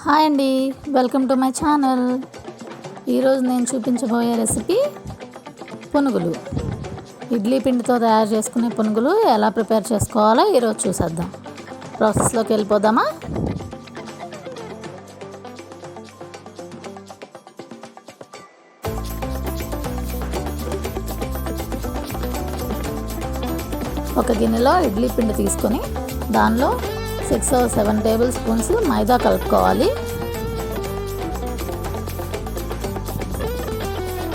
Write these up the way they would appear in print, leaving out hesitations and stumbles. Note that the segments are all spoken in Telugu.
హాయ్ అండి, వెల్కమ్ టు మై ఛానల్. ఈరోజు నేను చూపించబోయే రెసిపీ పునుగులు. ఇడ్లీ పిండితో తయారు చేసుకునే పునుగులు ఎలా ప్రిపేర్ చేసుకోవాలో ఈరోజు చూసేద్దాం. ప్రాసెస్లోకి వెళ్ళిపోదామా? ఒక గిన్నెలో ఇడ్లీ పిండి తీసుకొని దానిలో 6 or 7 టేబుల్ స్పూన్స్ మైదా కలుపుకోవాలి.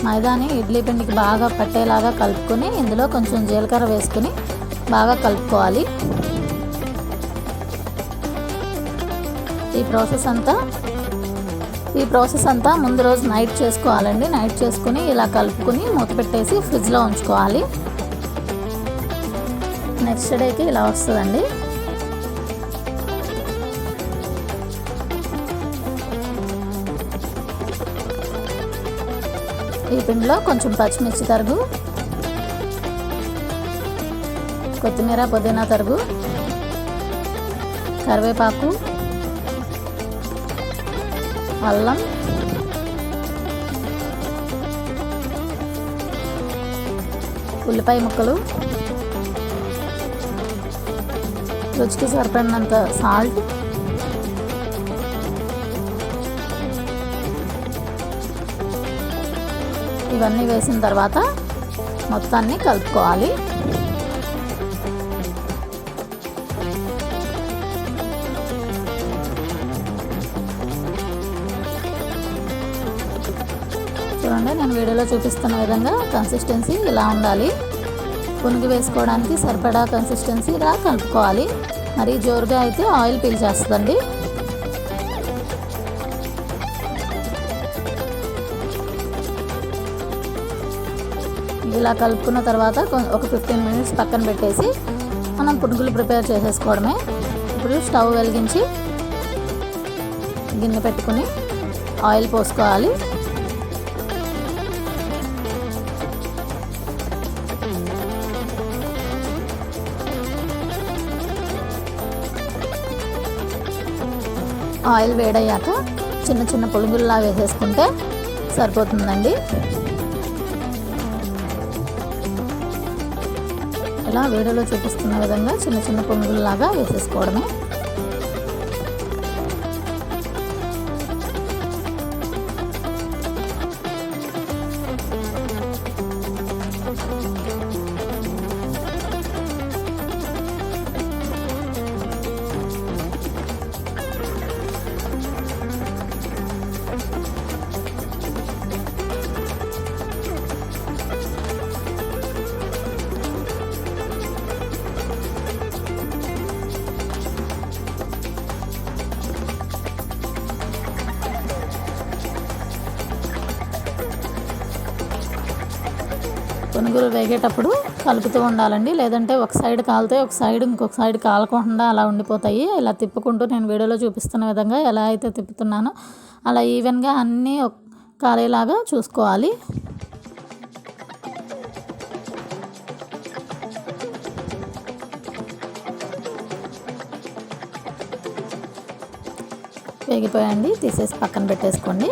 మైదాని ఇడ్లీ పిండికి బాగా పట్టేలాగా కలుపుకొని ఇందులో కొంచెం జీలకర్ర వేసుకొని బాగా కలుపుకోవాలి. ఈ ప్రాసెస్ అంతా ముందు రోజు నైట్ చేసుకోవాలండి. నైట్ చేసుకుని ఇలా కలుపుకొని మూత పెట్టేసి ఫ్రిడ్జ్లో ఉంచుకోవాలి. నెక్స్ట్ డేకి ఇలా వస్తుందండి. ఈ పిండిలో కొంచెం పచ్చిమిర్చి తరుగు, కొత్తిమీర పుదీనా తరుగు, కరివేపాకు, అల్లం, ఉల్లిపాయ ముక్కలు, రుచికి సరిపడినంత సాల్ట్, ఇవన్నీ వేసిన తర్వాత మొత్తాన్ని కలుపుకోవాలి. చూడండి, నేను వీడియోలో చూపిస్తున్న విధంగా కన్సిస్టెన్సీ ఇలా ఉండాలి. పునుగు వేసుకోవడానికి సరిపడా కన్సిస్టెన్సీ ఇలా కలుపుకోవాలి. మరి జోరుగా అయితే ఆయిల్ పీల్చేస్తుందండి. ఇలా కలుపుకున్న తర్వాత ఒక 15 మినిట్స్ పక్కన పెట్టేసి మనం పునుగులు ప్రిపేర్ చేసేసుకోవడమే. ఇప్పుడు స్టవ్ వెలిగించి గిన్నె పెట్టుకుని ఆయిల్ పోసుకోవాలి. ఆయిల్ వేడయ్యాక చిన్న చిన్న పునుగుల్లా వేసేసుకుంటే సరిపోతుందండి. ఇలా వీడియోలో చూపిస్తున్న విధంగా చిన్న చిన్న పునుగుల్లాగా వేసేసుకోవడమే. పునుగులు వేగేటప్పుడు కలుపుతూ ఉండాలండి, లేదంటే ఒక సైడ్ కాలితే ఇంకొక సైడ్ కాలకుండా అలా ఉండిపోతాయి. ఇలా తిప్పుకుంటూ నేను వీడియోలో చూపిస్తున్న విధంగా ఎలా అయితే తిప్పుతున్నానో అలా ఈవెన్గా అన్నీ కాలేలాగా చూసుకోవాలి. వేగిపోయండి, తీసేసి పక్కన పెట్టేసుకోండి.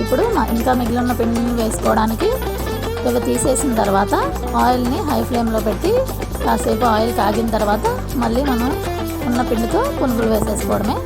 ఇప్పుడు ఇంకా మిగిలిన పిండిని వేసుకోవడానికి ఇవి తీసేసిన తర్వాత ఆయిల్ని హై ఫ్లేమ్లో పెట్టి కాసేపు ఆయిల్ కాగిన తర్వాత మళ్ళీ మనం ఉన్న పిండితో పునుగులు వేసేసుకోవడమే.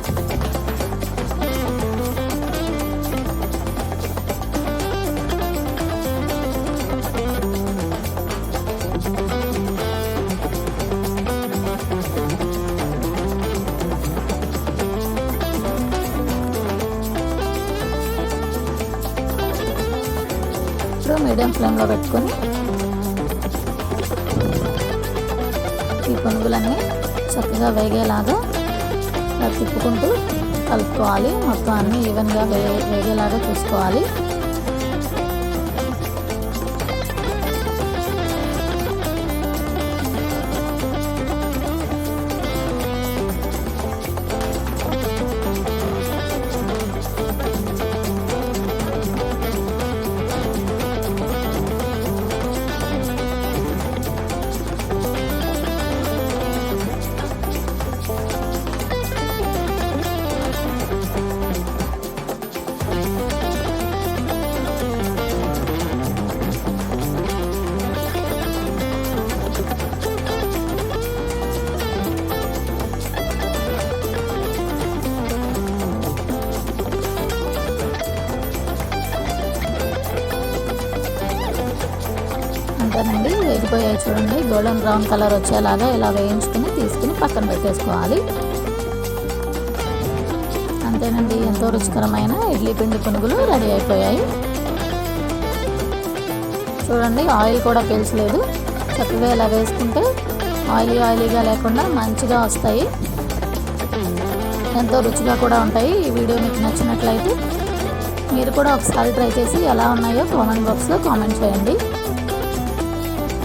మీడియం ఫ్లేమ్లో పెట్టుకొని ఈ పునుగులన్నీ చక్కగా వేగేలాగా తిప్పుకుంటూ కలుపుకోవాలి. మొత్తం అన్నీ ఈవెన్గా వేగేలాగా చూసుకోవాలి. అంతేనండి, వేగిపోయాయి చూడండి. గోల్డెన్ బ్రౌన్ కలర్ వచ్చేలాగా ఇలా వేయించుకుని తీసుకుని పక్కన పెట్టేసుకోవాలి. అంతేనండి, ఎంతో రుచికరమైన ఇడ్లీ పిండి పునుగులు రెడీ అయిపోయాయి. చూడండి, ఆయిల్ కూడా పీల్చలేదు. చక్కగా ఇలా వేసుకుంటే ఆయిలీగా లేకుండా మంచిగా వస్తాయి. ఎంతో రుచిగా కూడా ఉంటాయి. ఈ వీడియో మీకు నచ్చినట్లయితే మీరు కూడా ఒకసారి ట్రై చేసి ఎలా ఉన్నాయో కామెంట్ బాక్స్లో కామెంట్ చేయండి.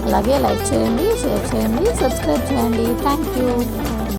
అలాగే లైక్ చేయండి, షేర్ చేయండి, సబ్స్క్రైబ్ చేయండి. Thank you.